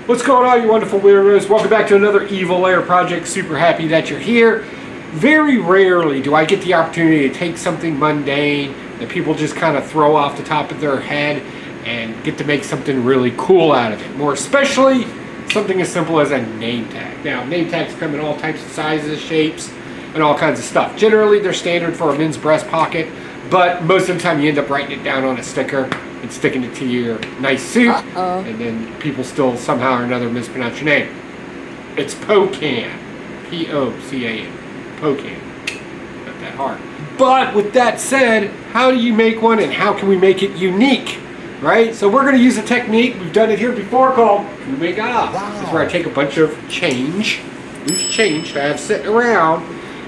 What's going on, you wonderful weirdos? Welcome back to another Evil Lair project. Super happy that you're here. Very rarely do I get the opportunity to take something mundane that people just kind of throw off the top of their head and get to make something really cool out of it. More especially something as simple as a name tag. Now, name tags come in all types of sizes, shapes, and all kinds of stuff. Generally, they're standard for a men's breast pocket, but most of the time you end up writing it down on a sticker and sticking it to your nice suit, and then people still somehow or another mispronounce your name. It's Pocan, P-O-C-A-N, Pocan. Not that hard. But with that said, how do you make one and how can we make it unique, right? So we're going to use a technique, we've done it here before, called mokume-gane. Wow. This is where I take a bunch of change, loose change that I have sitting around,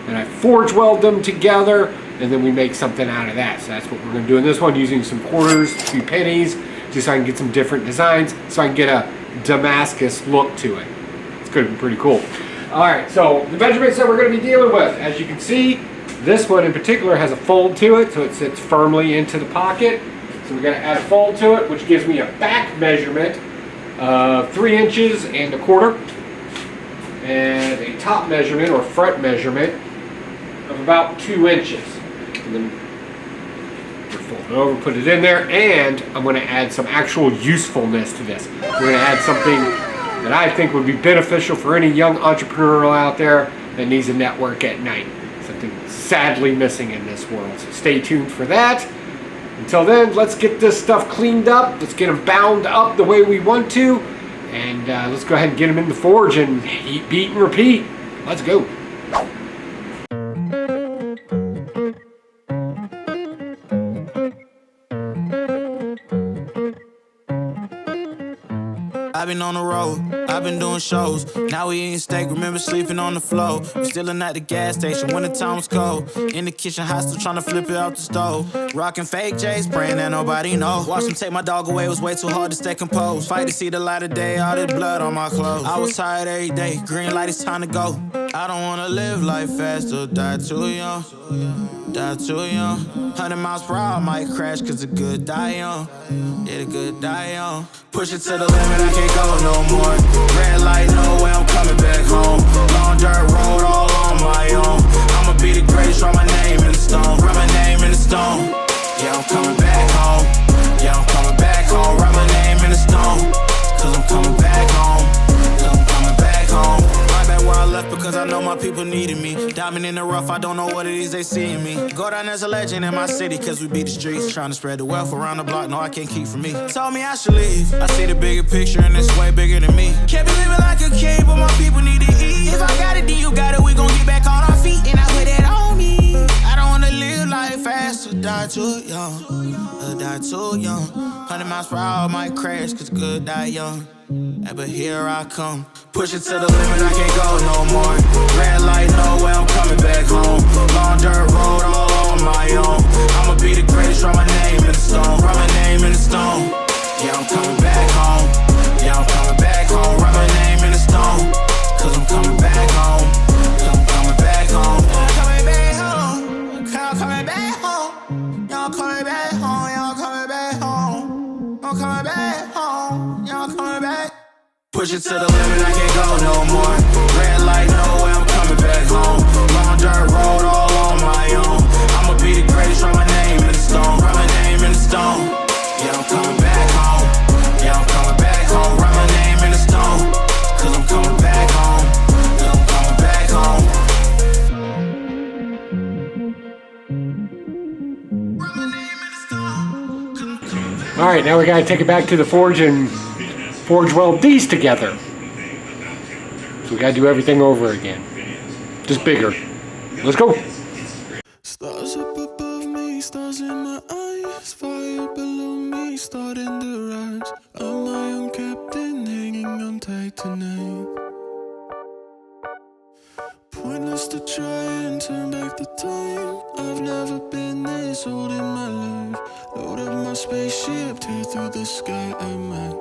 and I forge weld them together, and then we make something out of that. So that's what we're going to do in this one, using some quarters, a few pennies, just so I can get some different designs, so I can get a Damascus look to it. It's going to be pretty cool. Alright, so the measurements that we're going to be dealing with, as you can see, this one in particular has a fold to it, so it sits firmly into the pocket. So we're going to add a fold to it, which gives me a back measurement of 3 inches and a quarter, and a top measurement or front measurement of about 2 inches. And then fold it over, put it in there, and I'm going to add some actual usefulness to this. We're going to add something that I think would be beneficial for any young entrepreneur out there that needs a network at night. Something sadly missing in this world. So stay tuned for that. Until then, let's get this stuff cleaned up. Let's get them bound up the way we want to. And let's go ahead and get them in the forge and heat, beat, and repeat. Let's go. I've been on the road, I've been doing shows. Now we eating steak, remember sleeping on the floor. We stillin' at the gas station when the time was cold. In the kitchen, hot, still tryna flip it out the stove. Rockin' fake J's, praying that nobody know. Watch them take my dog away, it was way too hard to stay composed. Fight to see the light of day, all this blood on my clothes. I was tired every day, green light, it's time to go. I don't wanna live life fast or die too young. Die too young. 100 miles per hour, I might crash, cause the good die young. Yeah, the good die young. Push it to the limit, I can't go no more. Red light, no way, I'm coming back home. Long dirt road, all on my own. I'ma be the greatest, write my name in the stone. Write my name in the stone. Yeah, I'm coming back home. Yeah, I'm coming back home. Write my name in the stone. Cause I'm coming back home. Cause I'm coming back home. Right back where I left because I know my people needed me. Diamond in the rough, I don't know what it is they see in me. Go down as a legend in my city cause we beat the streets. Trying to spread the wealth around the block, no I can't keep from me. Told me I should leave. I see the bigger picture and it's way bigger than me. Can't be living like a king, but my people need to eat. If I got it, then you got it, we gon' get back on our feet. And I put that on me. I don't wanna live life fast or die too young. Or die too young. 100 miles per hour, I might crash cause good die young. Yeah, but here I come. Push it to the limit, I can't go no more. Red light, no way, I'm coming back home. Long dirt road, all on my own. I'ma be the greatest, write my name in the stone. Write my name in the stone. Yeah, I'm coming back home. Yeah, I'm coming back home. Write my name in the stone. Cause I'm coming back home. Cause I'm coming back home. I'm coming back home. I'm coming back home. Y'all coming back home. Y'all coming back home. I'm coming back home. Y'all coming back. Push it to the limit, I can't go no more. Red light, no way, I'm coming back home. Long dirt road, all on my own. I'ma be the greatest, write my name in the stone. Write my name in the stone. Yeah, I'm coming back home. Yeah, I'm coming back home. Write my name in the stone. Cause I'm coming back home. Cause I'm coming back home. Write my name in the stone. Cause I'm coming back home. Alright, now we gotta take it back to the forge and forge weld these together. So we gotta do everything over again. Just bigger. Let's go. Stars up above me, stars in my eyes. Fire below me, starting to rise. I'm my own captain, hanging on tight tonight. Pointless to try and turn back the time. I've never been this old in my life. Load up my spaceship, tear through the sky at night.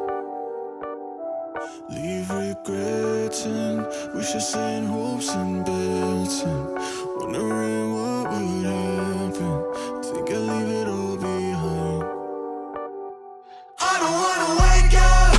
Leave regrets and wishes and hopes and bets and wondering what would happen. Think I'll leave it all behind. I don't wanna wake up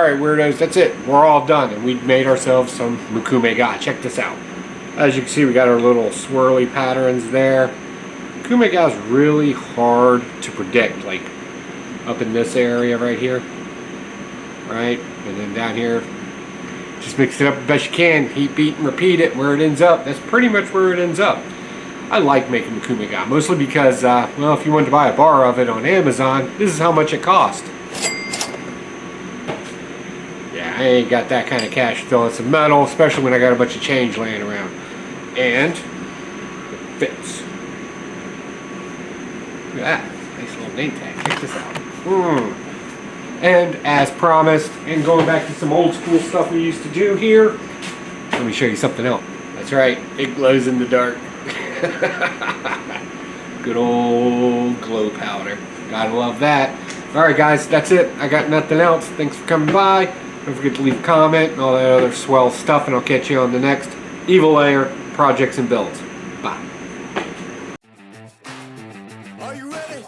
Alright, weirdos, that's it. We're all done, and we made ourselves some mokume-gane. Check this out. As you can see, we got our little swirly patterns there. Mokume-gane is really hard to predict, like up in this area right here. Right? And then down here, just mix it up the best you can. Heat, beat, and repeat it. Where it ends up, that's pretty much where it ends up. I like making mokume-gane, mostly because, well, if you wanted to buy a bar of it on Amazon, this is how much it cost. Yeah, I ain't got that kind of cash throwing some metal, especially when I got a bunch of change laying around. And it fits. Look at that. Nice little name tag. Check this out. And as promised, and going back to some old school stuff we used to do here, let me show you something else. That's right, it glows in the dark. Good old glow powder. Gotta love that. Alright guys, that's it. I got nothing else. Thanks for coming by. Don't forget to leave a comment and all that other swell stuff, and I'll catch you on the next Evil Lair Projects and Builds. Bye. Are you ready?